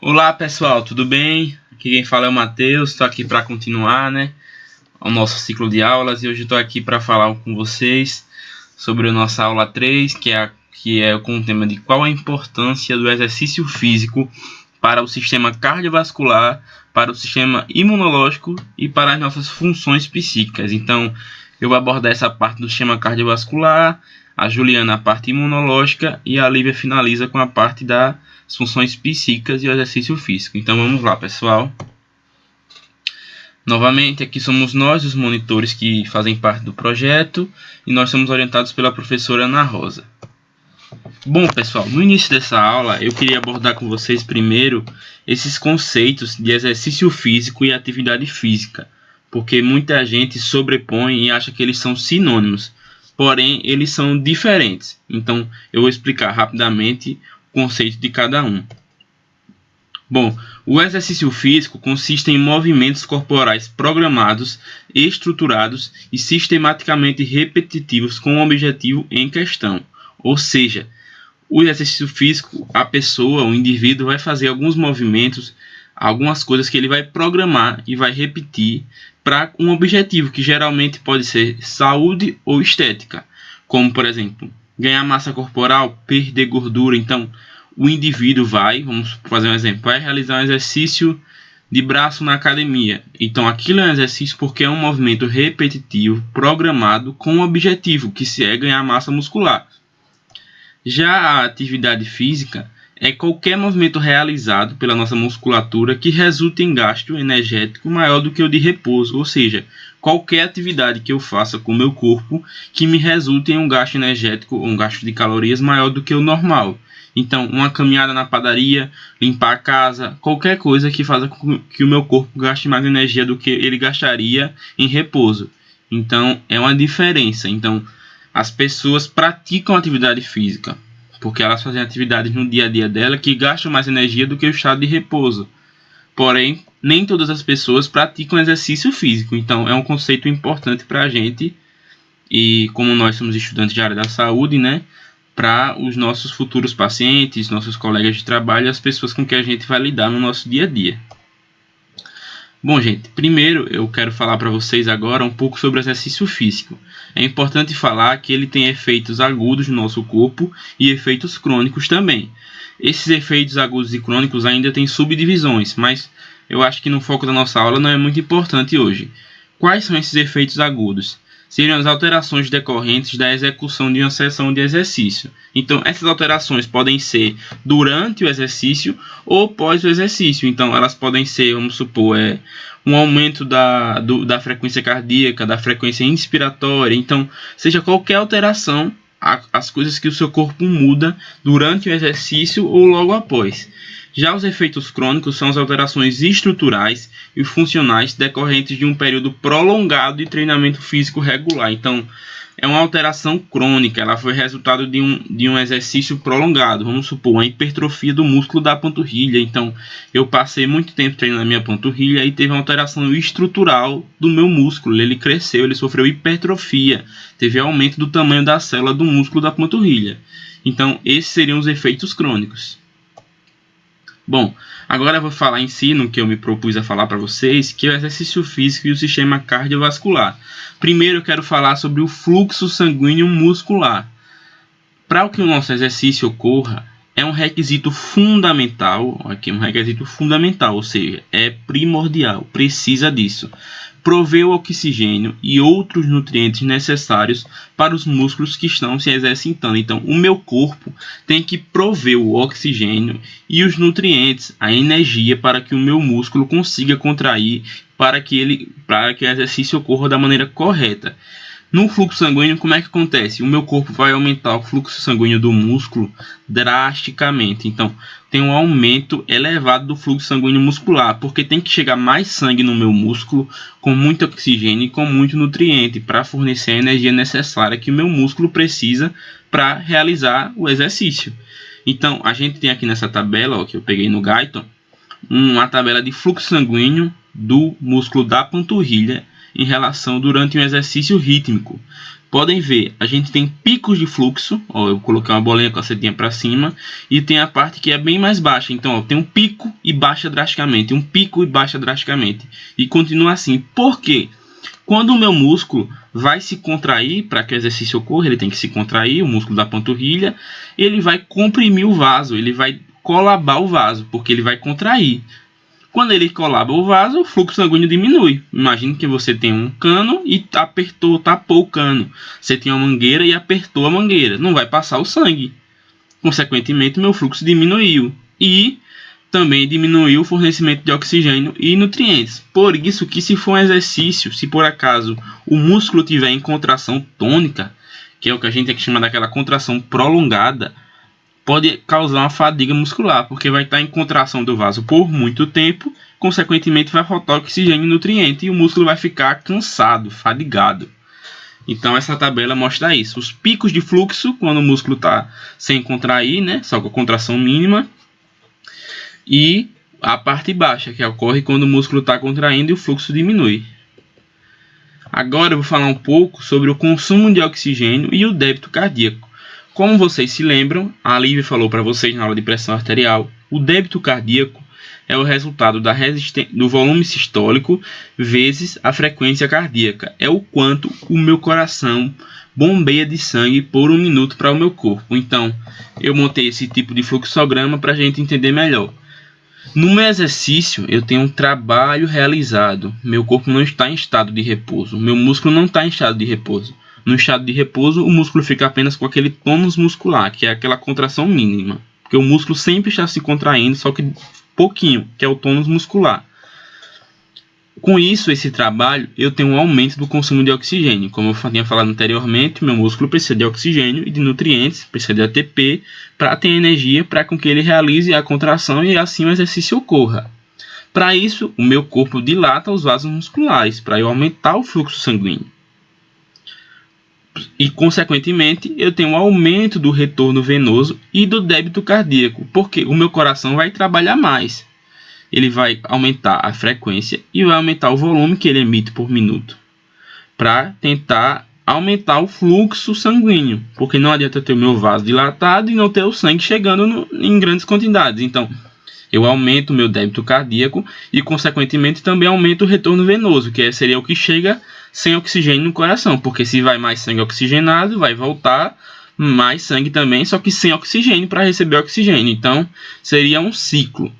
Olá pessoal, tudo bem? Aqui quem fala é o Matheus, estou aqui para continuar, o nosso ciclo de aulas e hoje estou aqui para falar com vocês sobre a nossa aula 3, que é com o tema de qual a importância do exercício físico para o sistema cardiovascular, para o sistema imunológico e para as nossas funções psíquicas. Então, eu vou abordar essa parte do sistema cardiovascular, a Juliana a parte imunológica e a Lívia finaliza com a parte das funções psíquicas e o exercício físico. Então vamos lá, pessoal. Novamente, aqui somos nós, os monitores que fazem parte do projeto, e nós somos orientados pela professora Ana Rosa. Bom, pessoal, no início dessa aula, eu queria abordar com vocês primeiro esses conceitos de exercício físico e atividade física, porque muita gente sobrepõe e acha que eles são sinônimos, porém, eles são diferentes. Então, eu vou explicar rapidamente o conceito de cada um. Bom, o exercício físico consiste em movimentos corporais programados, estruturados e sistematicamente repetitivos com o objetivo em questão. Ou seja, o exercício físico, a pessoa, o indivíduo vai fazer alguns movimentos, algumas coisas que ele vai programar e vai repetir para um objetivo que geralmente pode ser saúde ou estética, como por exemplo, ganhar massa corporal, perder gordura. Então, o indivíduo vamos fazer um exemplo, vai realizar um exercício de braço na academia. Então, aquilo é um exercício porque é um movimento repetitivo, programado com um objetivo, que é ganhar massa muscular. Já a atividade física é qualquer movimento realizado pela nossa musculatura que resulte em gasto energético maior do que o de repouso, ou seja, qualquer atividade que eu faça com o meu corpo que me resulte em um gasto energético, um gasto de calorias maior do que o normal. Então, uma caminhada na padaria, limpar a casa, qualquer coisa que faça com que o meu corpo gaste mais energia do que ele gastaria em repouso. Então, é uma diferença. Então, as pessoas praticam atividade física, porque elas fazem atividades no dia a dia dela que gastam mais energia do que o estado de repouso. Porém, nem todas as pessoas praticam exercício físico. Então, é um conceito importante para a gente. E como nós somos estudantes de área da saúde, para os nossos futuros pacientes, nossos colegas de trabalho, as pessoas com quem a gente vai lidar no nosso dia a dia. Bom, gente, primeiro eu quero falar para vocês agora um pouco sobre o exercício físico. É importante falar que ele tem efeitos agudos no nosso corpo e efeitos crônicos também. Esses efeitos agudos e crônicos ainda têm subdivisões, mas eu acho que no foco da nossa aula não é muito importante hoje. Quais são esses efeitos agudos? Seriam as alterações decorrentes da execução de uma sessão de exercício. Então, essas alterações podem ser durante o exercício ou pós o exercício. Então, elas podem ser, vamos supor, um aumento da frequência cardíaca, da frequência inspiratória. Então, seja qualquer alteração, as coisas que o seu corpo muda durante o exercício ou logo após. Já os efeitos crônicos são as alterações estruturais e funcionais decorrentes de um período prolongado de treinamento físico regular. Então, é uma alteração crônica, ela foi resultado de um exercício prolongado. Vamos supor, uma hipertrofia do músculo da panturrilha. Então, eu passei muito tempo treinando a minha panturrilha e teve uma alteração estrutural do meu músculo. Ele cresceu, ele sofreu hipertrofia, teve aumento do tamanho da célula do músculo da panturrilha. Então, esses seriam os efeitos crônicos. Bom, agora eu vou falar em si no que eu me propus a falar para vocês, que é o exercício físico e o sistema cardiovascular. Primeiro eu quero falar sobre o fluxo sanguíneo muscular. Para que o nosso exercício ocorra, é um requisito fundamental, ou seja, é primordial, precisa disso. Prover o oxigênio e outros nutrientes necessários para os músculos que estão se exercitando. Então, o meu corpo tem que prover o oxigênio e os nutrientes, a energia, para que o meu músculo consiga contrair, para que o exercício ocorra da maneira correta. No fluxo sanguíneo, como é que acontece? O meu corpo vai aumentar o fluxo sanguíneo do músculo drasticamente. Então, tem um aumento elevado do fluxo sanguíneo muscular, porque tem que chegar mais sangue no meu músculo, com muito oxigênio e com muito nutriente, para fornecer a energia necessária que o meu músculo precisa para realizar o exercício. Então, a gente tem aqui nessa tabela, que eu peguei no Guyton, uma tabela de fluxo sanguíneo do músculo da panturrilha em relação durante um exercício rítmico. podem ver, a gente tem picos de fluxo, ó, eu coloquei uma bolinha com a setinha para cima, e tem a parte que é bem mais baixa, então ó, tem um pico e baixa drasticamente, um pico e baixa drasticamente, e continua assim. Por quê? Quando o meu músculo vai se contrair, para que o exercício ocorra, ele tem que se contrair, o músculo da panturrilha, ele vai comprimir o vaso, ele vai colabar o vaso, porque ele vai contrair. Quando ele colaba o vaso, o fluxo sanguíneo diminui. Imagine que você tem um cano e apertou, tapou o cano. Você tem uma mangueira e apertou a mangueira. Não vai passar o sangue. Consequentemente, meu fluxo diminuiu. E também diminuiu o fornecimento de oxigênio e nutrientes. Por isso que se for um exercício, se por acaso o músculo estiver em contração tônica, que é o que a gente tem que chamar daquela contração prolongada, pode causar uma fadiga muscular, porque vai estar em contração do vaso por muito tempo, consequentemente vai faltar oxigênio e nutriente e o músculo vai ficar cansado, fadigado. Então essa tabela mostra isso. Os picos de fluxo, quando o músculo está sem contrair, né, só com a contração mínima, e a parte baixa, que ocorre quando o músculo está contraindo e o fluxo diminui. Agora eu vou falar um pouco sobre o consumo de oxigênio e o débito cardíaco. Como vocês se lembram, a Lívia falou para vocês na aula de pressão arterial, o débito cardíaco é o resultado do volume sistólico vezes a frequência cardíaca. É o quanto o meu coração bombeia de sangue por um minuto para o meu corpo. Então, eu montei esse tipo de fluxograma para a gente entender melhor. No meu exercício, eu tenho um trabalho realizado. Meu corpo não está em estado de repouso. Meu músculo não está em estado de repouso. No estado de repouso, o músculo fica apenas com aquele tônus muscular, que é aquela contração mínima. Porque o músculo sempre está se contraindo, só que pouquinho, que é o tônus muscular. Com isso, esse trabalho, eu tenho um aumento do consumo de oxigênio. Como eu tinha falado anteriormente, meu músculo precisa de oxigênio e de nutrientes, precisa de ATP, para ter energia para com que ele realize a contração e assim o exercício ocorra. Para isso, o meu corpo dilata os vasos musculares, para eu aumentar o fluxo sanguíneo. E, consequentemente, eu tenho um aumento do retorno venoso e do débito cardíaco, porque o meu coração vai trabalhar mais. Ele vai aumentar a frequência e vai aumentar o volume que ele emite por minuto, para tentar aumentar o fluxo sanguíneo, porque não adianta ter o meu vaso dilatado e não ter o sangue chegando em grandes quantidades. Então, eu aumento o meu débito cardíaco e, consequentemente, também aumento o retorno venoso, que seria o que chega sem oxigênio no coração, porque se vai mais sangue oxigenado, vai voltar mais sangue também, só que sem oxigênio para receber oxigênio. Então, seria um ciclo.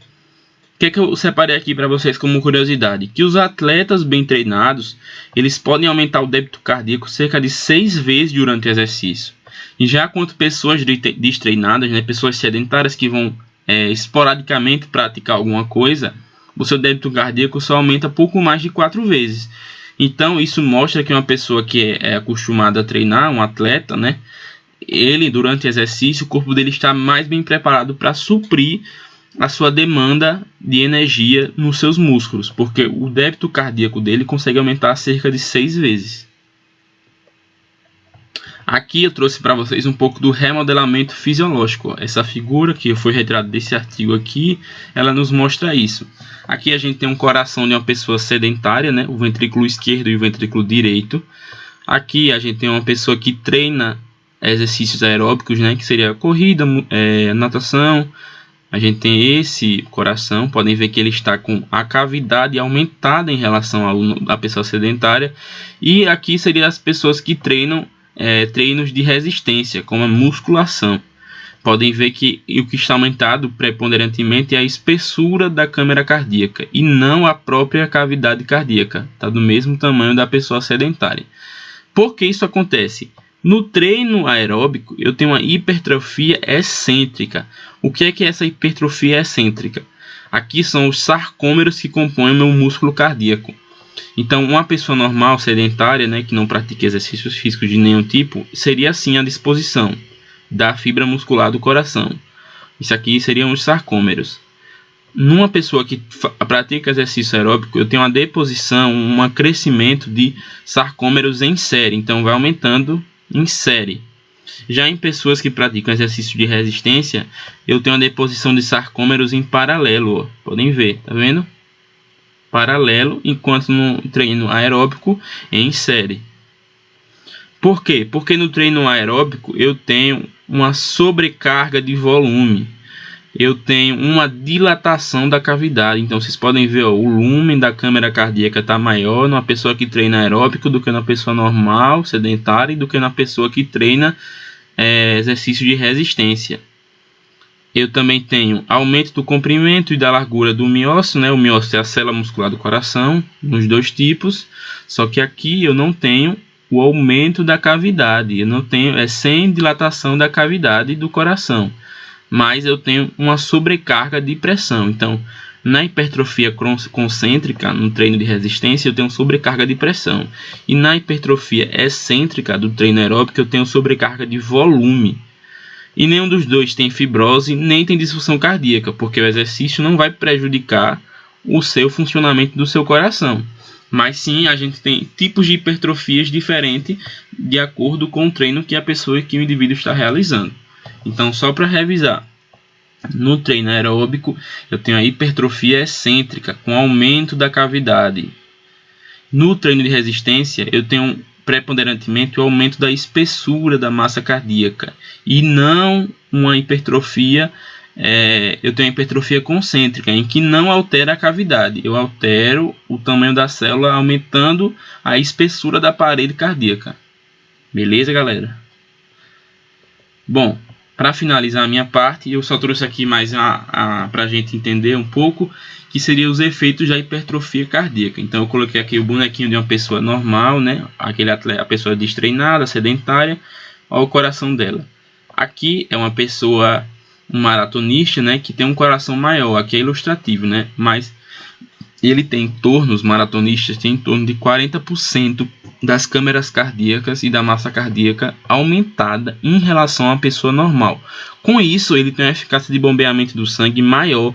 O que eu separei aqui para vocês como curiosidade? Que os atletas bem treinados, eles podem aumentar o débito cardíaco cerca de 6 vezes durante o exercício. E já quanto pessoas destreinadas, né, pessoas sedentárias que vão esporadicamente praticar alguma coisa, o seu débito cardíaco só aumenta pouco mais de 4 vezes. Então isso mostra que uma pessoa que é acostumada a treinar, um atleta, né, ele durante o exercício, o corpo dele está mais bem preparado para suprir a sua demanda de energia nos seus músculos, porque o débito cardíaco dele consegue aumentar cerca de 6 vezes. Aqui eu trouxe para vocês um pouco do remodelamento fisiológico. Essa figura que foi retirada desse artigo aqui, ela nos mostra isso. Aqui a gente tem um coração de uma pessoa sedentária, né? O ventrículo esquerdo e o ventrículo direito. Aqui a gente tem uma pessoa que treina exercícios aeróbicos, né? Que seria corrida, natação. A gente tem esse coração, podem ver que ele está com a cavidade aumentada em relação à pessoa sedentária. E aqui seriam as pessoas que treinam treinos de resistência, como a musculação. Podem ver que o que está aumentado preponderantemente é a espessura da câmara cardíaca e não a própria cavidade cardíaca. Está do mesmo tamanho da pessoa sedentária. Por que isso acontece? No treino aeróbico, eu tenho uma hipertrofia excêntrica. O que é essa hipertrofia excêntrica? Aqui são os sarcômeros que compõem o meu músculo cardíaco. Então, uma pessoa normal, sedentária, né, que não pratica exercícios físicos de nenhum tipo, seria assim a disposição da fibra muscular do coração. Isso aqui seriam os sarcômeros. Numa pessoa que pratica exercício aeróbico, eu tenho uma deposição, um crescimento de sarcômeros em série. Então, vai aumentando em série. Já em pessoas que praticam exercício de resistência, eu tenho uma deposição de sarcômeros em paralelo. Ó. Podem ver, tá vendo? Paralelo, enquanto no treino aeróbico em série. Por quê? Porque no treino aeróbico eu tenho uma sobrecarga de volume. Eu tenho uma dilatação da cavidade. Então vocês podem ver, ó, o lumen da câmara cardíaca está maior numa pessoa que treina aeróbico do que na pessoa normal, sedentária, e do que na pessoa que treina exercício de resistência. Eu também tenho aumento do comprimento e da largura do miócito, né? O miócito é a célula muscular do coração, nos dois tipos. Só que aqui eu não tenho o aumento da cavidade. Eu não tenho, sem dilatação da cavidade do coração. Mas eu tenho uma sobrecarga de pressão. Então, na hipertrofia concêntrica, no treino de resistência, eu tenho sobrecarga de pressão. E na hipertrofia excêntrica do treino aeróbico, eu tenho sobrecarga de volume. E nenhum dos dois tem fibrose, nem tem disfunção cardíaca, porque o exercício não vai prejudicar o seu funcionamento do seu coração. Mas sim, a gente tem tipos de hipertrofias diferentes de acordo com o treino que a pessoa que o indivíduo está realizando. Então, só para revisar, no treino aeróbico eu tenho a hipertrofia excêntrica com aumento da cavidade. No treino de resistência eu tenho preponderantemente o aumento da espessura da massa cardíaca e não uma hipertrofia. Eu tenho a hipertrofia concêntrica, em que não altera a cavidade, eu altero o tamanho da célula aumentando a espessura da parede cardíaca. Beleza, galera? Bom, para finalizar a minha parte, eu só trouxe aqui mais para a gente entender um pouco, que seria os efeitos da hipertrofia cardíaca. Então eu coloquei aqui o bonequinho de uma pessoa normal, né? A pessoa destreinada, sedentária, olha o coração dela. Aqui é uma pessoa, um maratonista, né, que tem um coração maior. Aqui é ilustrativo, né? Mas ele tem em torno, os maratonistas têm em torno de 40% das câmeras cardíacas e da massa cardíaca aumentada em relação a uma pessoa normal. Com isso, ele tem uma eficácia de bombeamento do sangue maior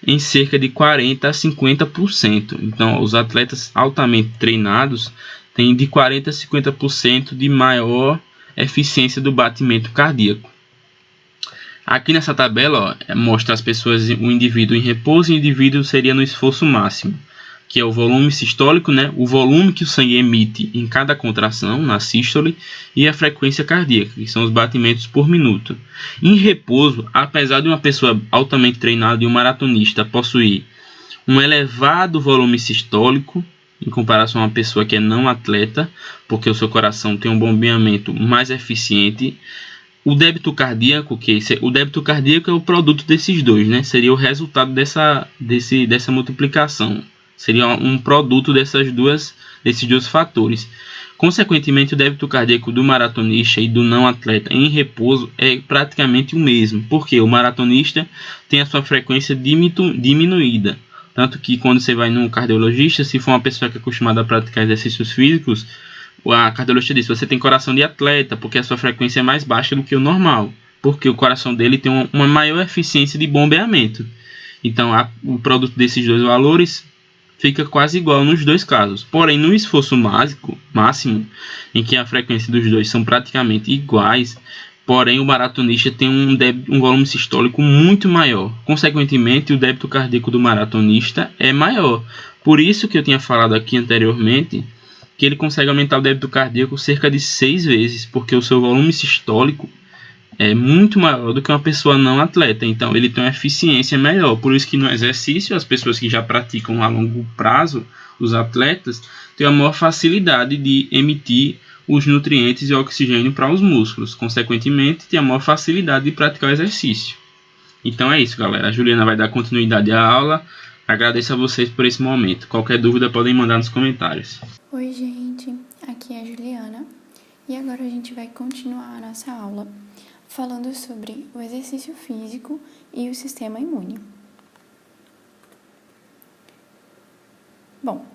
em cerca de 40% a 50%. Então, os atletas altamente treinados têm de 40% a 50% de maior eficiência do batimento cardíaco. Aqui nessa tabela, ó, mostra as pessoas, o indivíduo em repouso e o indivíduo seria no esforço máximo, que é o volume sistólico, né? O volume que o sangue emite em cada contração, na sístole, e a frequência cardíaca, que são os batimentos por minuto. Em repouso, apesar de uma pessoa altamente treinada e um maratonista possuir um elevado volume sistólico, em comparação a uma pessoa que é não atleta, porque o seu coração tem um bombeamento mais eficiente, o débito cardíaco, o débito cardíaco é o produto desses dois, né? Seria o resultado dessa multiplicação. Seria um produto desses dois fatores. Consequentemente, o débito cardíaco do maratonista e do não atleta em repouso é praticamente o mesmo, porque o maratonista tem a sua frequência diminuída. Tanto que quando você vai no cardiologista, se for uma pessoa que é acostumada a praticar exercícios físicos, a cardiologista diz: você tem coração de atleta, porque a sua frequência é mais baixa do que o normal, porque o coração dele tem uma maior eficiência de bombeamento. Então, o produto desses dois valores fica quase igual nos dois casos. Porém, no esforço máximo, em que a frequência dos dois são praticamente iguais, porém o maratonista tem um volume sistólico muito maior. Consequentemente, o débito cardíaco do maratonista é maior. Por isso que eu tinha falado aqui anteriormente que ele consegue aumentar o débito cardíaco cerca de 6 vezes, porque o seu volume sistólico é muito maior do que uma pessoa não atleta. Então ele tem uma eficiência melhor. Por isso que no exercício, as pessoas que já praticam a longo prazo, os atletas, têm a maior facilidade de emitir os nutrientes e oxigênio para os músculos. Consequentemente, tem a maior facilidade de praticar o exercício. Então é isso, galera. A Juliana vai dar continuidade à aula. Agradeço a vocês por esse momento. Qualquer dúvida podem mandar nos comentários. Oi, gente. Aqui é a Juliana. E agora a gente vai continuar a nossa aula falando sobre o exercício físico e o sistema imune. Bom,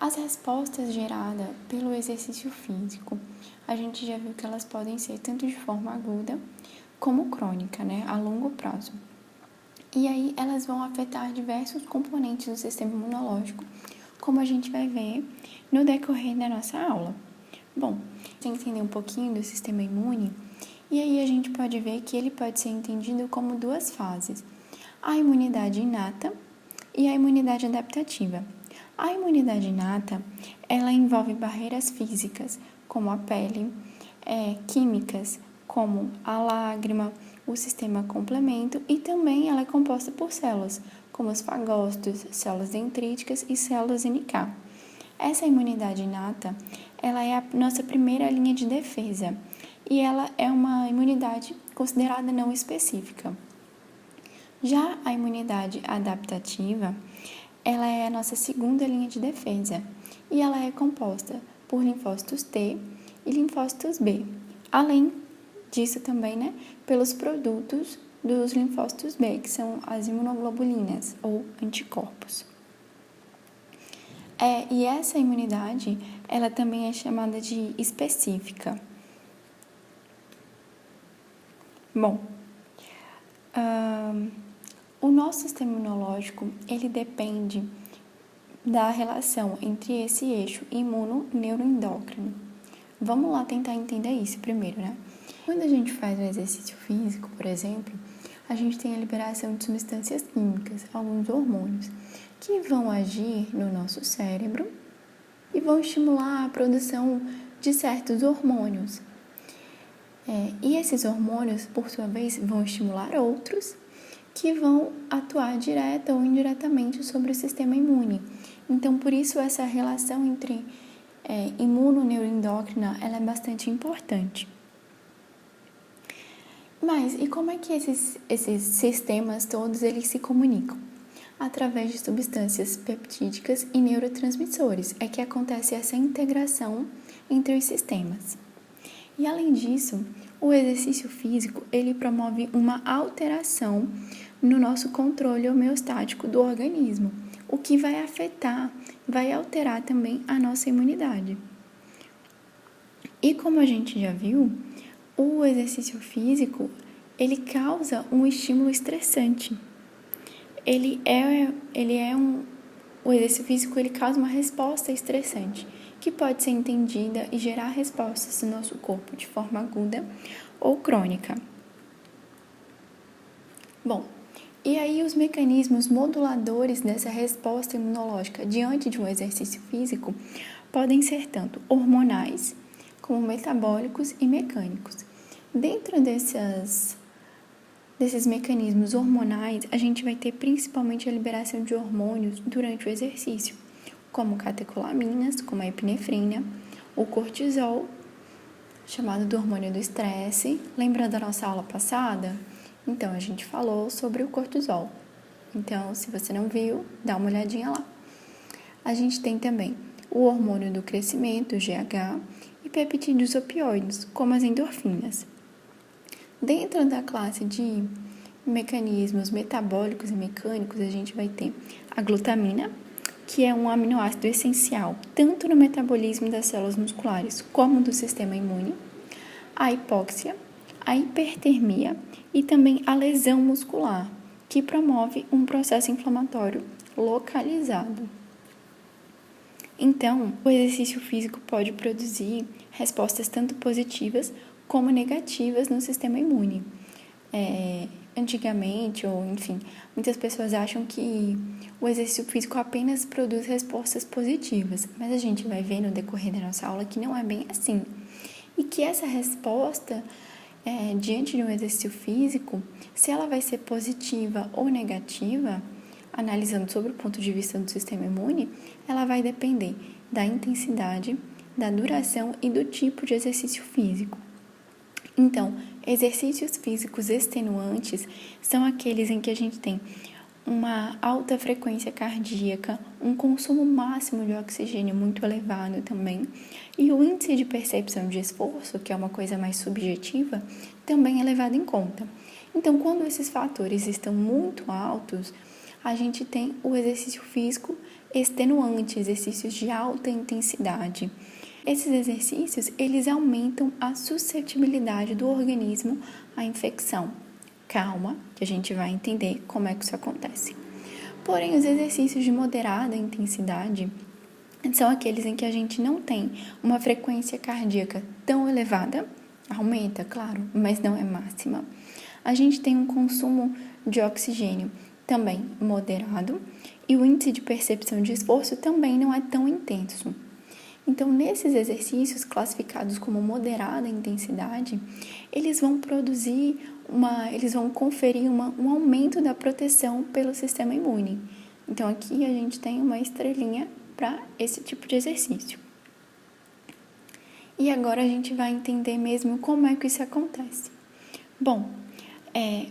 as respostas geradas pelo exercício físico, a gente já viu que elas podem ser tanto de forma aguda como crônica, né, a longo prazo. E aí elas vão afetar diversos componentes do sistema imunológico, como a gente vai ver no decorrer da nossa aula. Bom, tem que entender um pouquinho do sistema imune, e aí a gente pode ver que ele pode ser entendido como duas fases: a imunidade inata e a imunidade adaptativa. A imunidade inata, ela envolve barreiras físicas, como a pele, químicas, como a lágrima, o sistema complemento, e também ela é composta por células, como os fagócitos, células dendríticas e células NK. Essa imunidade inata, ela é a nossa primeira linha de defesa, e ela é uma imunidade considerada não específica. Já a imunidade adaptativa, ela é a nossa segunda linha de defesa, e ela é composta por linfócitos T e linfócitos B. Além disso também, pelos produtos dos linfócitos B, que são as imunoglobulinas ou anticorpos. E essa imunidade, ela também é chamada de específica. Bom, o nosso sistema imunológico, ele depende da relação entre esse eixo imuno-neuroendócrino. Vamos lá tentar entender isso primeiro, Quando a gente faz um exercício físico, por exemplo, a gente tem a liberação de substâncias químicas, alguns hormônios, que vão agir no nosso cérebro e vão estimular a produção de certos hormônios. E esses hormônios, por sua vez, vão estimular outros que vão atuar direta ou indiretamente sobre o sistema imune. Então, por isso, essa relação entre imuno-neuroendócrina, ela é bastante importante. Mas, e como é que esses sistemas todos, eles se comunicam? Através de substâncias peptídicas e neurotransmissores, é que acontece essa integração entre os sistemas. E, além disso, o exercício físico, ele promove uma alteração no nosso controle homeostático do organismo, o que vai alterar também a nossa imunidade. E como a gente já viu, o exercício físico, ele causa um estímulo estressante. O exercício físico, ele causa uma resposta estressante, que pode ser entendida e gerar respostas no nosso corpo de forma aguda ou crônica. Bom, e aí os mecanismos moduladores dessa resposta imunológica diante de um exercício físico podem ser tanto hormonais, como metabólicos e mecânicos. Dentro desses mecanismos hormonais, a gente vai ter principalmente a liberação de hormônios durante o exercício, como catecolaminas, como a epinefrina, o cortisol, chamado do hormônio do estresse. Lembra da nossa aula passada? Então, a gente falou sobre o cortisol. Então, se você não viu, dá uma olhadinha lá. A gente tem também o hormônio do crescimento, o GH, e peptídeos opioides, como as endorfinas. Dentro da classe de mecanismos metabólicos e mecânicos, a gente vai ter a glutamina, que é um aminoácido essencial tanto no metabolismo das células musculares como do sistema imune, a hipóxia, a hipertermia e também a lesão muscular, que promove um processo inflamatório localizado. Então, o exercício físico pode produzir respostas tanto positivas como negativas no sistema imune. Antigamente, ou enfim, muitas pessoas acham que o exercício físico apenas produz respostas positivas, mas a gente vai ver no decorrer da nossa aula que não é bem assim. E que essa resposta, diante de um exercício físico, se ela vai ser positiva ou negativa, analisando sobre o ponto de vista do sistema imune, ela vai depender da intensidade, da duração e do tipo de exercício físico. Então, exercícios físicos extenuantes são aqueles em que a gente tem uma alta frequência cardíaca, um consumo máximo de oxigênio muito elevado também, e o índice de percepção de esforço, que é uma coisa mais subjetiva, também é levado em conta. Então, quando esses fatores estão muito altos, a gente tem o exercício físico extenuante, exercícios de alta intensidade. Esses exercícios, eles aumentam a suscetibilidade do organismo à infecção. Calma, que a gente vai entender como é que isso acontece. Porém, os exercícios de moderada intensidade são aqueles em que a gente não tem uma frequência cardíaca tão elevada, aumenta, claro, mas não é máxima. A gente tem um consumo de oxigênio também moderado e o índice de percepção de esforço também não é tão intenso. Então, nesses exercícios classificados como moderada intensidade, eles vão conferir um aumento da proteção pelo sistema imune. Então, aqui a gente tem uma estrelinha para esse tipo de exercício. E agora a gente vai entender mesmo como é que isso acontece. Bom,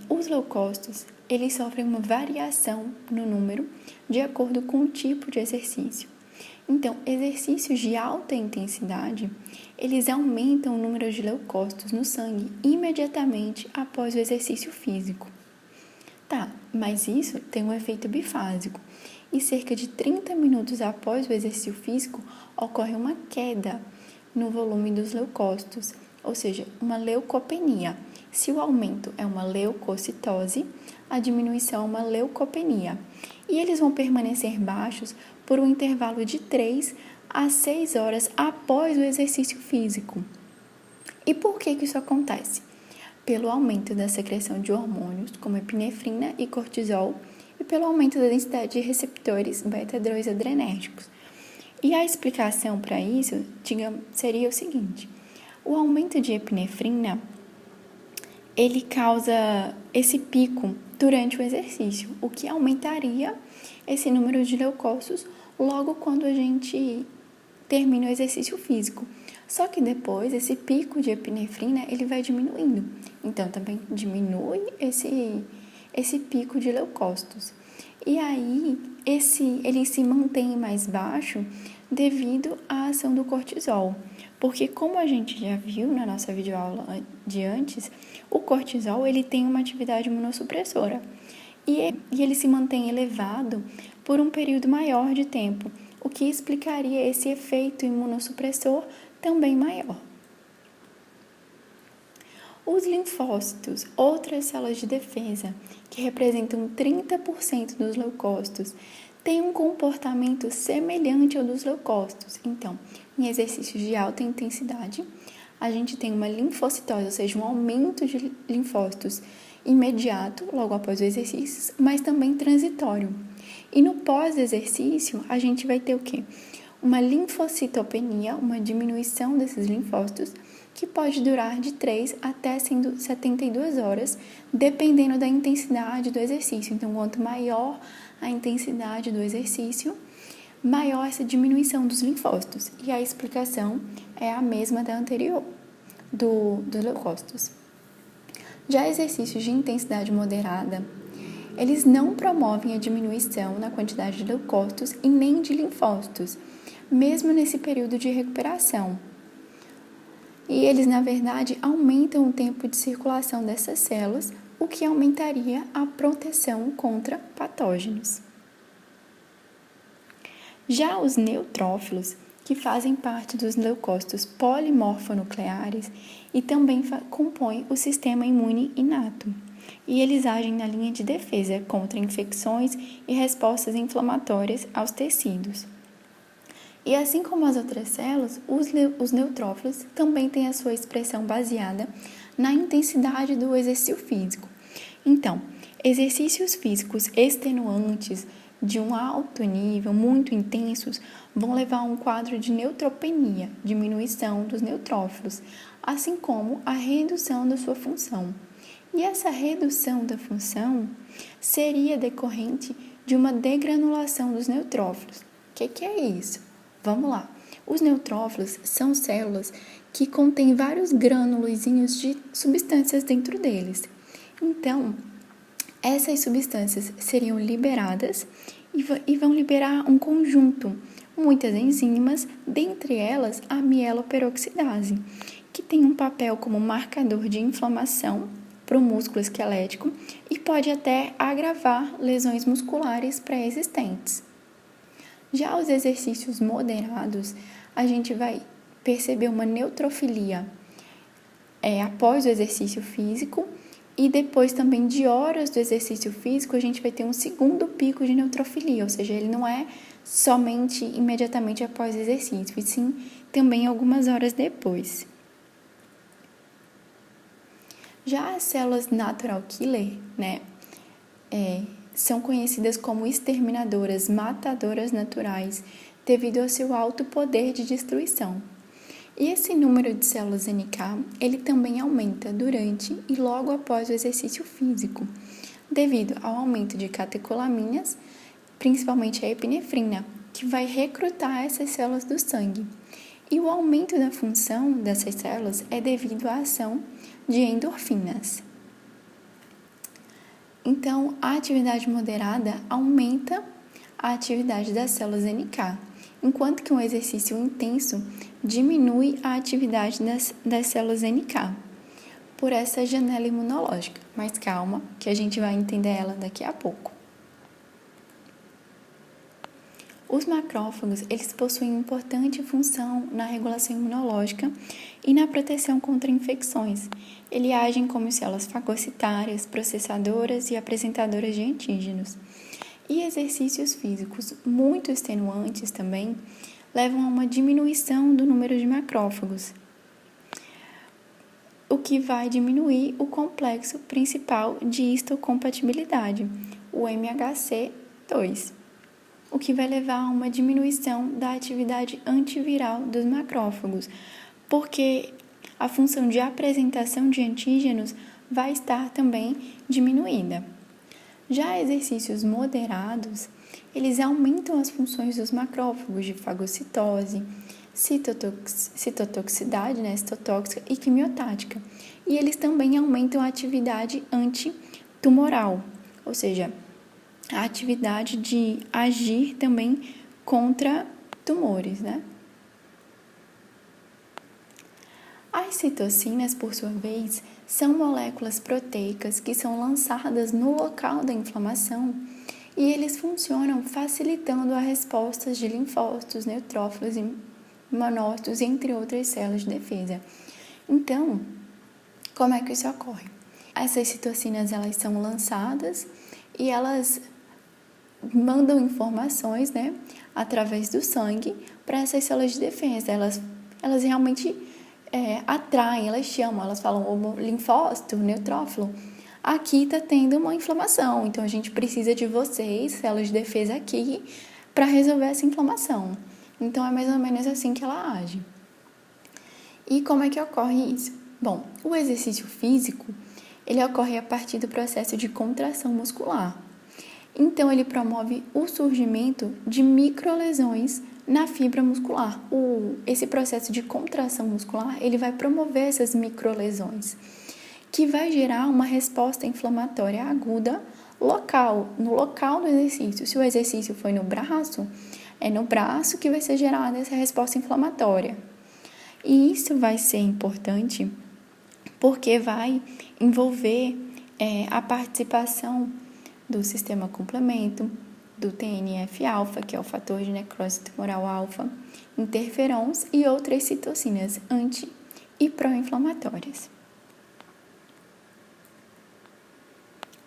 os leucócitos, eles sofrem uma variação no número de acordo com o tipo de exercício. Então, exercícios de alta intensidade, eles aumentam o número de leucócitos no sangue imediatamente após o exercício físico. Tá, mas isso tem um efeito bifásico. E cerca de 30 minutos após o exercício físico, ocorre uma queda no volume dos leucócitos, ou seja, uma leucopenia. Se o aumento é uma leucocitose, a diminuição é uma leucopenia. E eles vão permanecer baixos por um intervalo de 3 a 6 horas após o exercício físico. E por que isso acontece? Pelo aumento da secreção de hormônios, como epinefrina e cortisol, e pelo aumento da densidade de receptores beta-2-adrenérgicos. E a explicação para isso, seria o seguinte: o aumento de epinefrina, ele causa esse pico durante o exercício, o que aumentaria esse número de leucócitos logo quando a gente termina o exercício físico. Só que depois, esse pico de epinefrina, ele vai diminuindo. Então, também diminui esse pico de leucócitos. E aí, ele se mantém mais baixo devido à ação do cortisol. Porque, como a gente já viu na nossa videoaula de antes, o cortisol ele tem uma atividade imunossupressora. E ele se mantém elevado por um período maior de tempo, o que explicaria esse efeito imunossupressor também maior. Os linfócitos, outras células de defesa, que representam 30% dos leucócitos, têm um comportamento semelhante ao dos leucócitos. Então, em exercícios de alta intensidade, a gente tem uma linfocitose, ou seja, um aumento de linfócitos imediato, logo após o exercício, mas também transitório. E no pós-exercício, a gente vai ter o quê? Uma linfocitopenia, uma diminuição desses linfócitos, que pode durar de 3 até 72 horas, dependendo da intensidade do exercício. Então, quanto maior a intensidade do exercício, maior essa diminuição dos linfócitos. E a explicação é a mesma da anterior, dos leucócitos. Já exercícios de intensidade moderada, eles não promovem a diminuição na quantidade de leucócitos e nem de linfócitos, mesmo nesse período de recuperação. E eles, na verdade, aumentam o tempo de circulação dessas células, o que aumentaria a proteção contra patógenos. Já os neutrófilos, que fazem parte dos leucócitos polimorfonucleares e também compõem o sistema imune inato, e eles agem na linha de defesa contra infecções e respostas inflamatórias aos tecidos. E assim como as outras células, os neutrófilos também têm a sua expressão baseada na intensidade do exercício físico. Então, exercícios físicos extenuantes de um alto nível, muito intensos, vão levar a um quadro de neutropenia, diminuição dos neutrófilos, assim como a redução da sua função. E essa redução da função seria decorrente de uma degranulação dos neutrófilos. O que é isso? Vamos lá. Os neutrófilos são células que contêm vários grânulozinhos de substâncias dentro deles. Então, essas substâncias seriam liberadas e vão liberar um conjunto, muitas enzimas, dentre elas a mieloperoxidase, que tem um papel como marcador de inflamação para o músculo esquelético e pode até agravar lesões musculares pré-existentes. Já os exercícios moderados, a gente vai perceber uma neutrofilia após o exercício físico e depois também de horas do exercício físico, a gente vai ter um segundo pico de neutrofilia, ou seja, ele não é somente imediatamente após o exercício, e sim também algumas horas depois. Já as células natural killer, são conhecidas como exterminadoras, matadoras naturais, devido ao seu alto poder de destruição. E esse número de células NK, ele também aumenta durante e logo após o exercício físico, devido ao aumento de catecolaminas, principalmente a epinefrina, que vai recrutar essas células do sangue. E o aumento da função dessas células é devido à ação de endorfinas. Então, a atividade moderada aumenta a atividade das células NK, enquanto que um exercício intenso diminui a atividade das células NK, por essa janela imunológica. Mas calma, que a gente vai entender ela daqui a pouco. Os macrófagos, eles possuem importante função na regulação imunológica e na proteção contra infecções. Eles agem como células fagocitárias, processadoras e apresentadoras de antígenos. E exercícios físicos muito extenuantes também levam a uma diminuição do número de macrófagos, o que vai diminuir o complexo principal de histocompatibilidade, o MHC2. O que vai levar a uma diminuição da atividade antiviral dos macrófagos, porque a função de apresentação de antígenos vai estar também diminuída. Já exercícios moderados, eles aumentam as funções dos macrófagos de fagocitose, citotoxicidade, citotóxica e quimiotática. E eles também aumentam a atividade antitumoral, ou seja, a atividade de agir também contra tumores, As citocinas, por sua vez, são moléculas proteicas que são lançadas no local da inflamação e eles funcionam facilitando a resposta de linfócitos, neutrófilos e monócitos, entre outras células de defesa. Então, como é que isso ocorre? Essas citocinas, elas são lançadas e elas mandam informações, através do sangue para essas células de defesa. Elas realmente atraem, elas chamam, elas falam, o linfócito, o neutrófilo, aqui está tendo uma inflamação, então a gente precisa de vocês, células de defesa aqui, para resolver essa inflamação. Então é mais ou menos assim que ela age. E como é que ocorre isso? Bom, o exercício físico, ele ocorre a partir do processo de contração muscular. Então, ele promove o surgimento de microlesões na fibra muscular. Esse processo de contração muscular, ele vai promover essas microlesões, que vai gerar uma resposta inflamatória aguda no local do exercício. Se o exercício foi no braço, é no braço que vai ser gerada essa resposta inflamatória. E isso vai ser importante porque vai envolver a participação do sistema complemento, do TNF-alfa, que é o fator de necrose tumoral alfa, interferons e outras citocinas anti- e pró-inflamatórias.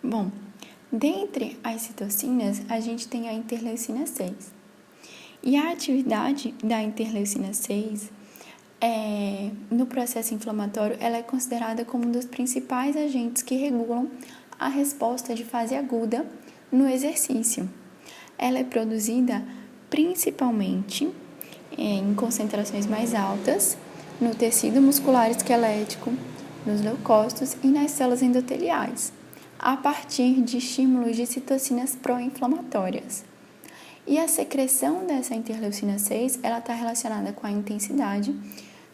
Bom, dentre as citocinas, a gente tem a interleucina 6. E a atividade da interleucina 6 no processo inflamatório, ela é considerada como um dos principais agentes que regulam a resposta de fase aguda no exercício. Ela é produzida principalmente em concentrações mais altas no tecido muscular esquelético, nos leucócitos e nas células endoteliais, a partir de estímulos de citocinas pró-inflamatórias. E a secreção dessa interleucina 6, ela está relacionada com a intensidade,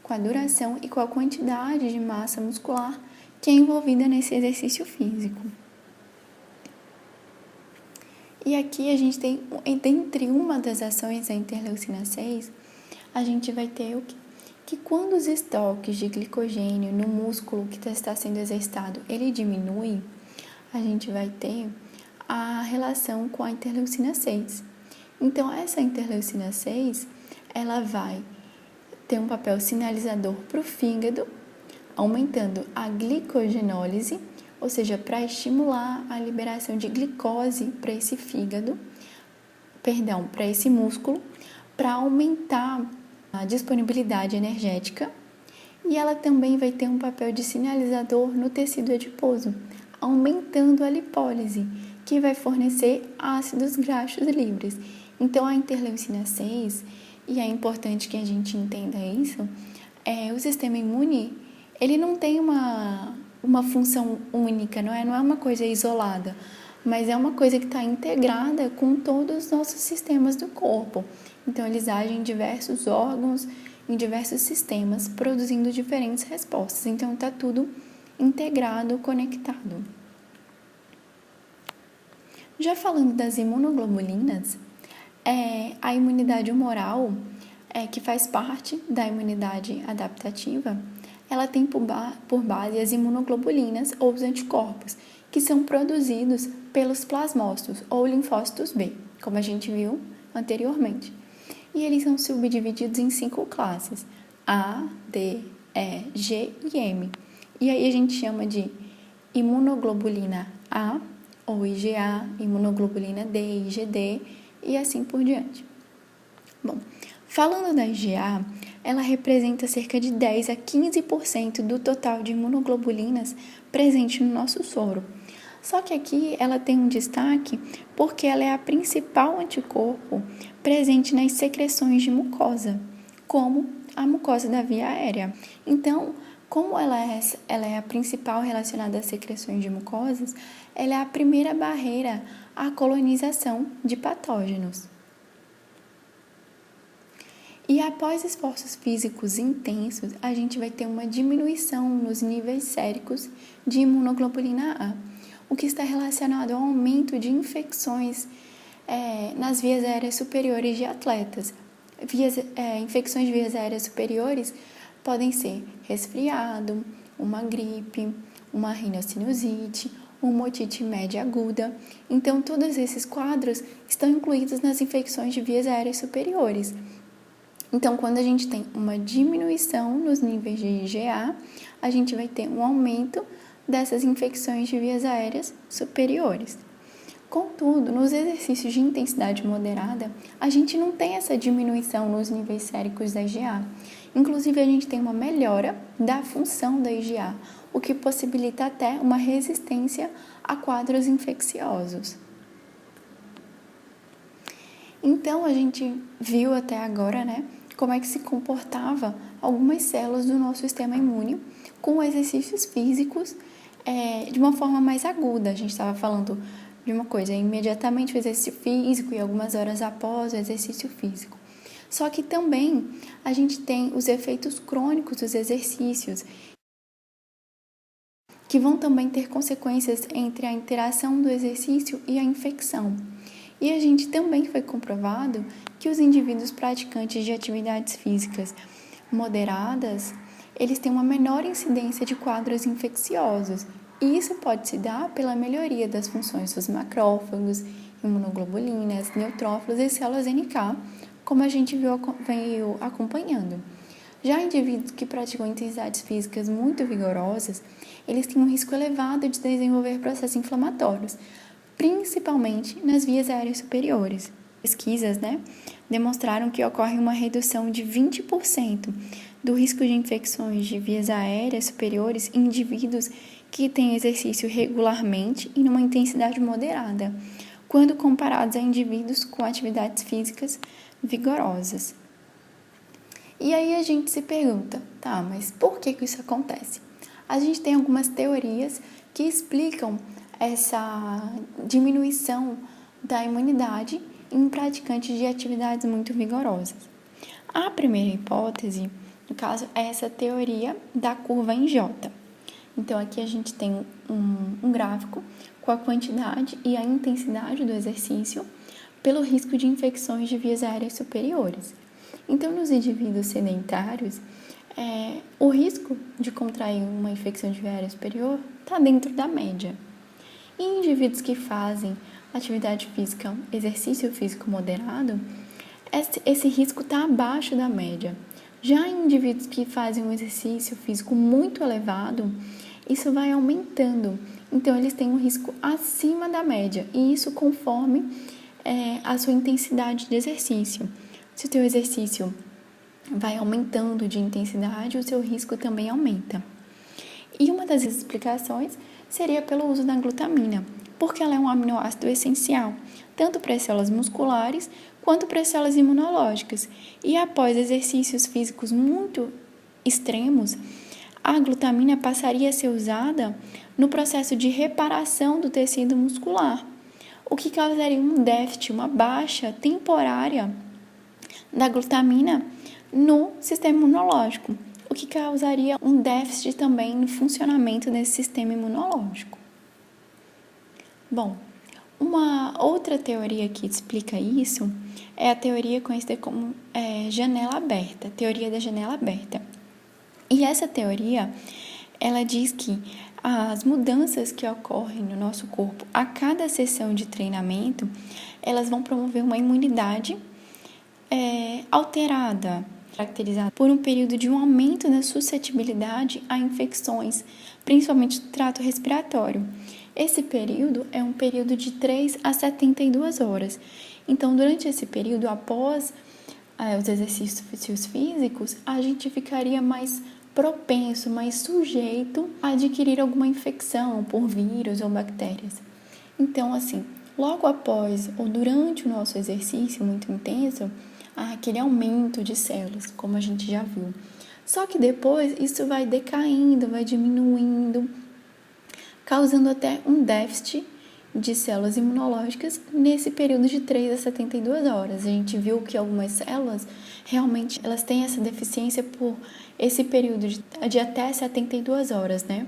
com a duração e com a quantidade de massa muscular que é envolvida nesse exercício físico. E aqui a gente tem, dentre uma das ações da interleucina 6, a gente vai ter o quê? Que quando os estoques de glicogênio no músculo que está sendo exercitado, ele diminui, a gente vai ter a relação com a interleucina 6. Então, essa interleucina 6, ela vai ter um papel sinalizador para o fígado, aumentando a glicogenólise, ou seja, para estimular a liberação de glicose para esse para esse músculo, para aumentar a disponibilidade energética, e ela também vai ter um papel de sinalizador no tecido adiposo, aumentando a lipólise, que vai fornecer ácidos graxos livres. Então, a interleucina 6, e é importante que a gente entenda isso, o sistema imune, ele não tem uma função única, não é uma coisa isolada, mas é uma coisa que está integrada com todos os nossos sistemas do corpo. Então, eles agem em diversos órgãos, em diversos sistemas, produzindo diferentes respostas. Então, está tudo integrado, conectado. Já falando das imunoglobulinas, a imunidade humoral, que faz parte da imunidade adaptativa, ela tem por base as imunoglobulinas ou os anticorpos, que são produzidos pelos plasmócitos ou linfócitos B, como a gente viu anteriormente. E eles são subdivididos em 5 classes: A, D, E, G e M. E aí a gente chama de imunoglobulina A, ou IgA, imunoglobulina D, IgD e assim por diante. Bom, falando da IgA, ela representa cerca de 10 a 15% do total de imunoglobulinas presente no nosso soro. Só que aqui ela tem um destaque porque ela é a principal anticorpo presente nas secreções de mucosa, como a mucosa da via aérea. Então, como ela é a principal relacionada às secreções de mucosas, ela é a primeira barreira à colonização de patógenos. E após esforços físicos intensos, a gente vai ter uma diminuição nos níveis séricos de imunoglobulina A, o que está relacionado ao aumento de infecções nas vias aéreas superiores de atletas. Infecções de vias aéreas superiores podem ser resfriado, uma gripe, uma rinocinusite, uma otite média aguda. Então, todos esses quadros estão incluídos nas infecções de vias aéreas superiores. Então, quando a gente tem uma diminuição nos níveis de IgA, a gente vai ter um aumento dessas infecções de vias aéreas superiores. Contudo, nos exercícios de intensidade moderada, a gente não tem essa diminuição nos níveis séricos da IgA. Inclusive, a gente tem uma melhora da função da IgA, o que possibilita até uma resistência a quadros infecciosos. Então, a gente viu até agora, como é que se comportava algumas células do nosso sistema imune com exercícios físicos de uma forma mais aguda. A gente estava falando de uma coisa imediatamente o exercício físico e algumas horas após o exercício físico. Só que também a gente tem os efeitos crônicos dos exercícios, que vão também ter consequências entre a interação do exercício e a infecção. E a gente também foi comprovado que os indivíduos praticantes de atividades físicas moderadas, eles têm uma menor incidência de quadros infecciosos. E isso pode se dar pela melhoria das funções dos macrófagos, imunoglobulinas, neutrófilos e células NK, como a gente veio acompanhando. Já indivíduos que praticam intensidades físicas muito vigorosas, eles têm um risco elevado de desenvolver processos inflamatórios, principalmente nas vias aéreas superiores. Pesquisas demonstraram que ocorre uma redução de 20% do risco de infecções de vias aéreas superiores em indivíduos que têm exercício regularmente e numa intensidade moderada, quando comparados a indivíduos com atividades físicas vigorosas. E aí a gente se pergunta, mas por que isso acontece? A gente tem algumas teorias que explicam essa diminuição da imunidade em praticantes de atividades muito vigorosas. A primeira hipótese, no caso, é essa teoria da curva em J. Então, aqui a gente tem um gráfico com a quantidade e a intensidade do exercício pelo risco de infecções de vias aéreas superiores. Então, nos indivíduos sedentários, o risco de contrair uma infecção de via aérea superior está dentro da média. Em indivíduos que fazem atividade física, exercício físico moderado, esse risco está abaixo da média. Já em indivíduos que fazem um exercício físico muito elevado, isso vai aumentando. Então, eles têm um risco acima da média, e isso conforme a sua intensidade de exercício. Se o teu exercício vai aumentando de intensidade, o seu risco também aumenta. E uma das explicações seria pelo uso da glutamina, porque ela é um aminoácido essencial, tanto para as células musculares quanto para as células imunológicas. E após exercícios físicos muito extremos, a glutamina passaria a ser usada no processo de reparação do tecido muscular, o que causaria um déficit, uma baixa temporária da glutamina no sistema imunológico, o que causaria um déficit também no funcionamento desse sistema imunológico. Bom, uma outra teoria que explica isso é a teoria conhecida como janela aberta, teoria da janela aberta. E essa teoria, ela diz que as mudanças que ocorrem no nosso corpo a cada sessão de treinamento, elas vão promover uma imunidade alterada, caracterizada por um período de um aumento da suscetibilidade a infecções, principalmente do trato respiratório. Esse período é um período de 3 a 72 horas. Então, durante esse período, após os exercícios físicos, a gente ficaria mais propenso, mais sujeito a adquirir alguma infecção por vírus ou bactérias. Então, assim, logo após ou durante o nosso exercício muito intenso, há aquele aumento de células, como a gente já viu. Só que depois isso vai decaindo, vai diminuindo, causando até um déficit de células imunológicas nesse período de 3 a 72 horas. A gente viu que algumas células realmente elas têm essa deficiência por esse período de até 72 horas, né?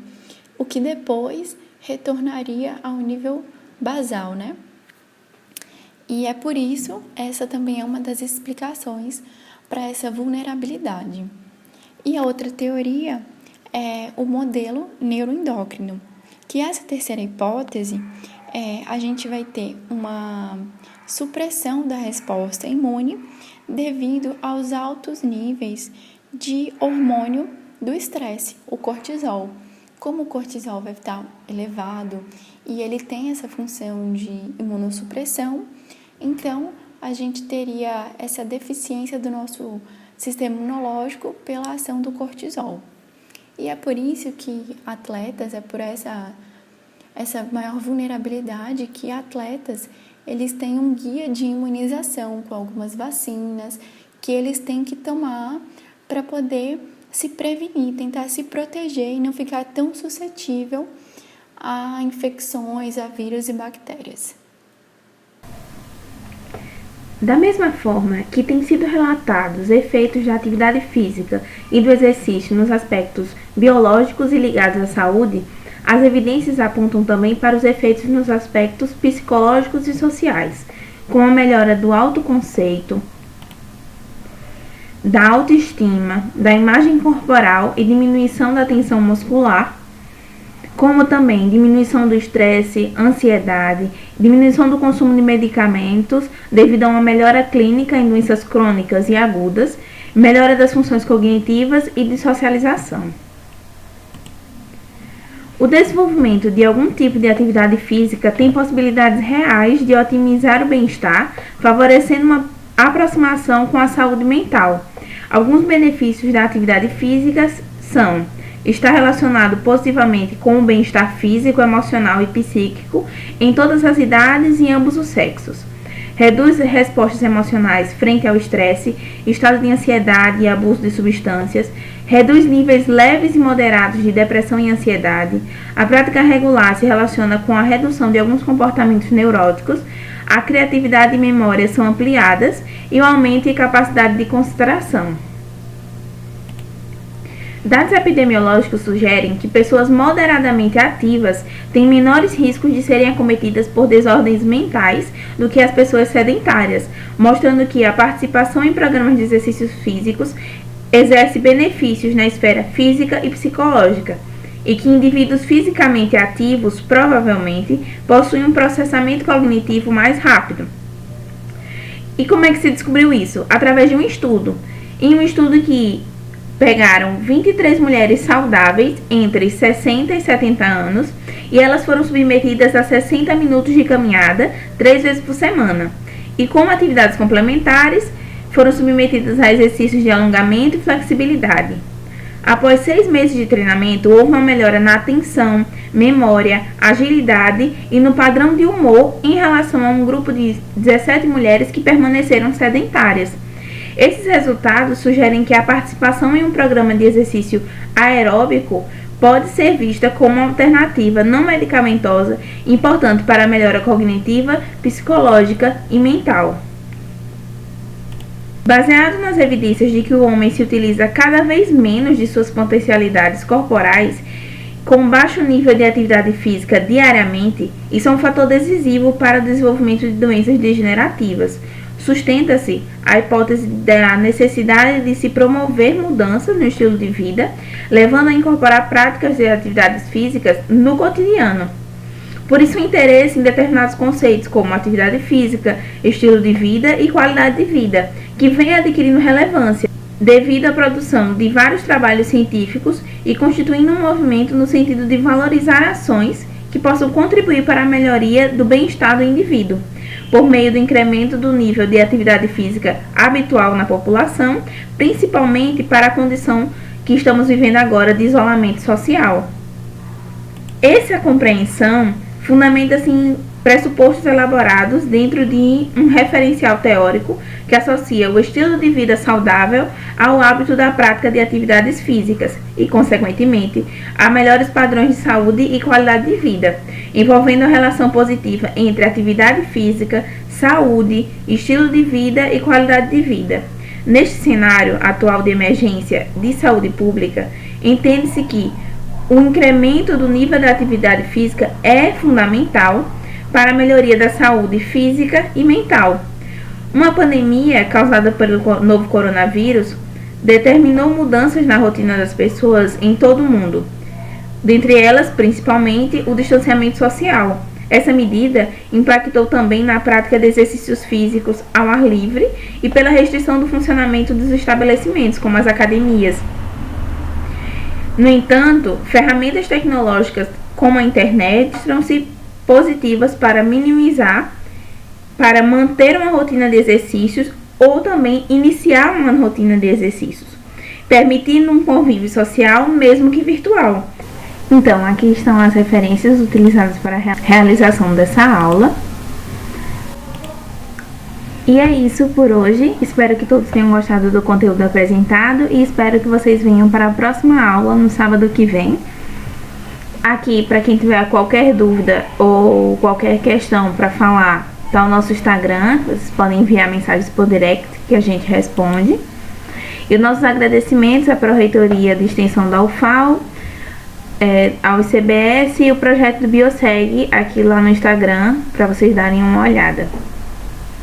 O que depois retornaria ao nível basal, né? E é por isso, essa também é uma das explicações para essa vulnerabilidade. E a outra teoria é o modelo neuroendócrino, que essa terceira hipótese a gente vai ter uma supressão da resposta imune devido aos altos níveis de hormônio do estresse, o cortisol. Como o cortisol vai estar elevado e ele tem essa função de imunossupressão, então a gente teria essa deficiência do nosso sistema imunológico pela ação do cortisol. E é por isso que atletas, é por essa maior vulnerabilidade que atletas, eles têm um guia de imunização com algumas vacinas que eles têm que tomar para poder se prevenir, tentar se proteger e não ficar tão suscetível a infecções, a vírus e bactérias. Da mesma forma que têm sido relatados efeitos da atividade física e do exercício nos aspectos biológicos e ligados à saúde, as evidências apontam também para os efeitos nos aspectos psicológicos e sociais, como a melhora do autoconceito, da autoestima, da imagem corporal e diminuição da tensão muscular, como também diminuição do estresse, ansiedade, diminuição do consumo de medicamentos devido a uma melhora clínica em doenças crônicas e agudas, melhora das funções cognitivas e de socialização. O desenvolvimento de algum tipo de atividade física tem possibilidades reais de otimizar o bem-estar, favorecendo uma aproximação com a saúde mental. Alguns benefícios da atividade física são: está relacionado positivamente com o bem-estar físico, emocional e psíquico em todas as idades e ambos os sexos. Reduz respostas emocionais frente ao estresse, estado de ansiedade e abuso de substâncias. Reduz níveis leves e moderados de depressão e ansiedade. A prática regular se relaciona com a redução de alguns comportamentos neuróticos. A criatividade e memória são ampliadas e o aumento em capacidade de concentração. Dados epidemiológicos sugerem que pessoas moderadamente ativas têm menores riscos de serem acometidas por desordens mentais do que as pessoas sedentárias, mostrando que a participação em programas de exercícios físicos exerce benefícios na esfera física e psicológica, e que indivíduos fisicamente ativos provavelmente possuem um processamento cognitivo mais rápido. E como é que se descobriu isso? Através de um estudo. Em um estudo que pegaram 23 mulheres saudáveis entre 60 e 70 anos e elas foram submetidas a 60 minutos de caminhada 3 vezes por semana. E como atividades complementares, foram submetidas a exercícios de alongamento e flexibilidade. Após 6 meses de treinamento, houve uma melhora na atenção, memória, agilidade e no padrão de humor em relação a um grupo de 17 mulheres que permaneceram sedentárias. Esses resultados sugerem que a participação em um programa de exercício aeróbico pode ser vista como uma alternativa não medicamentosa importante para a melhora cognitiva, psicológica e mental. Baseado nas evidências de que o homem se utiliza cada vez menos de suas potencialidades corporais, com baixo nível de atividade física diariamente, isso é um fator decisivo para o desenvolvimento de doenças degenerativas. Sustenta-se a hipótese da necessidade de se promover mudanças no estilo de vida, levando a incorporar práticas de atividades físicas no cotidiano. Por isso, o interesse em determinados conceitos como atividade física, estilo de vida e qualidade de vida, que vem adquirindo relevância devido à produção de vários trabalhos científicos e constituindo um movimento no sentido de valorizar ações que possam contribuir para a melhoria do bem-estar do indivíduo, por meio do incremento do nível de atividade física habitual na população, principalmente para a condição que estamos vivendo agora de isolamento social. Essa compreensão fundamenta-se em pressupostos elaborados dentro de um referencial teórico que associa o estilo de vida saudável ao hábito da prática de atividades físicas e, consequentemente, a melhores padrões de saúde e qualidade de vida, envolvendo a relação positiva entre atividade física, saúde, estilo de vida e qualidade de vida. Neste cenário atual de emergência de saúde pública, entende-se que o incremento do nível da atividade física é fundamental para a melhoria da saúde física e mental. Uma pandemia causada pelo novo coronavírus determinou mudanças na rotina das pessoas em todo o mundo, dentre elas, principalmente, o distanciamento social. Essa medida impactou também na prática de exercícios físicos ao ar livre e pela restrição do funcionamento dos estabelecimentos, como as academias. No entanto, ferramentas tecnológicas como a internet estão-se positivas para manter uma rotina de exercícios ou também iniciar uma rotina de exercícios, permitindo um convívio social, mesmo que virtual. Então, aqui estão as referências utilizadas para a realização dessa aula. E é isso por hoje. Espero que todos tenham gostado do conteúdo apresentado e espero que vocês venham para a próxima aula no sábado que vem. Aqui, para quem tiver qualquer dúvida ou qualquer questão para falar, está o nosso Instagram. Vocês podem enviar mensagens por direct que a gente responde. E os nossos agradecimentos à Pró-Reitoria de Extensão da UFAL, ao ICBS e o projeto do Bioseg aqui lá no Instagram, para vocês darem uma olhada.